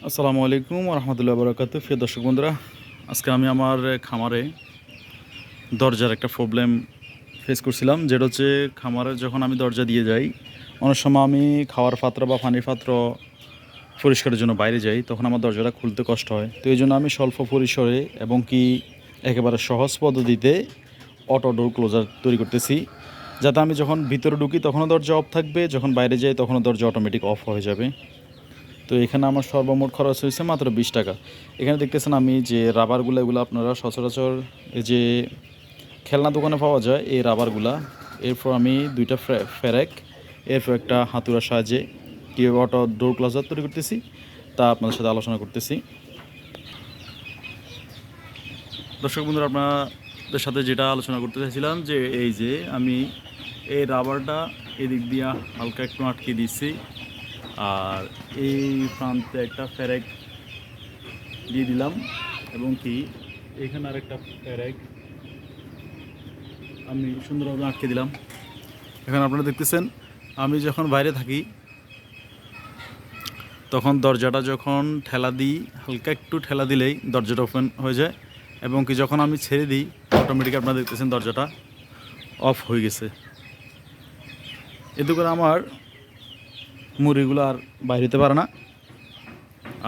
আসসালামু আলাইকুম রহমতুল্লাহ বরকাতুহু। প্রিয় দর্শক বন্ধুরা, আজকে আমি আমার খামারে দরজার একটা প্রবলেম ফেস করছিলাম, যেটা হচ্ছে খামারে যখন আমি দরজা দিয়ে যাই, অনেক সময় আমি খাওয়ার পাত্র বা পানির পাত্র পরিষ্কারের জন্য বাইরে যাই, তখন আমার দরজাটা খুলতে কষ্ট হয়। তো এই জন্য আমি স্বল্প পরিসরে এবং কি একেবারে সহজ পদ্ধতিতে অটো ডোর ক্লোজার তৈরি করতেছি, যাতে আমি যখন ভিতরে ঢুকি তখনও দরজা অফ থাকবে, যখন বাইরে যাই তখনও দরজা অটোমেটিক অফ হয়ে যাবে। তো এখানে আমার সর্বমোট খরচ হয়েছে মাত্র 20 টাকা। এখানে দেখতেছেন আমি যে রাবারগুলো, এগুলো আপনারা সচরাচর এই যে খেলনা দোকানে পাওয়া যায় এই রাবারগুলা। এরপর আমি দুইটা ফেরেক, এরপর একটা হাতুড়ার সাহায্যে কীভাবে অটো ডোর ক্লোজার তৈরি করতেছি তা আপনাদের সাথে আলোচনা করতেছি। দর্শক বন্ধুরা, আপনাদের সাথে যেটা আলোচনা করতে চাইছিলাম যে এই যে আমি এই রাবারটা এদিক দিয়ে হালকা একটু আটকে দিচ্ছি, আর এই প্রান্তে একটা ফেরেক দিয়ে দিলাম, এবং কি এখানে আর একটা ফেরেক আমি সুন্দরভাবে আটকে দিলাম। এখন আপনারা দেখতেছেন আমি যখন বাইরে থাকি তখন দরজাটা যখন ঠেলা দিই, হালকা একটু ঠেলা দিলেই দরজাটা ওপেন হয়ে যায়, এবং কি যখন আমি ছেড়ে দিই অটোমেটিক আপনারা দেখতেছেন দরজাটা অফ হয়ে গেছে। এতে করে আমার মুরগিগুলো আর বাইরে হতে পারে না।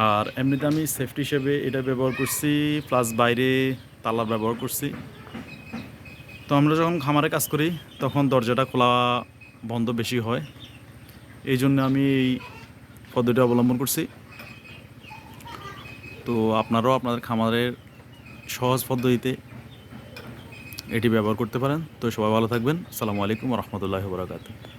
আর এমনিতে আমি সেফটি হিসেবে এটা ব্যবহার করছি, প্লাস বাইরে তালার ব্যবহার করছি। তো আমরা যখন খামারে কাজ করি তখন দরজাটা খোলা বন্ধ বেশি হয়, এই জন্য আমি এই পদ্ধতি অবলম্বন করছি। তো আপনারাও আপনাদের খামারের সহজ পদ্ধতিতে এটি ব্যবহার করতে পারেন। তো সবাই ভালো থাকবেন। আসসালামু আলাইকুম রহমতুল্লাহি ওয়া বারাকাতুহু।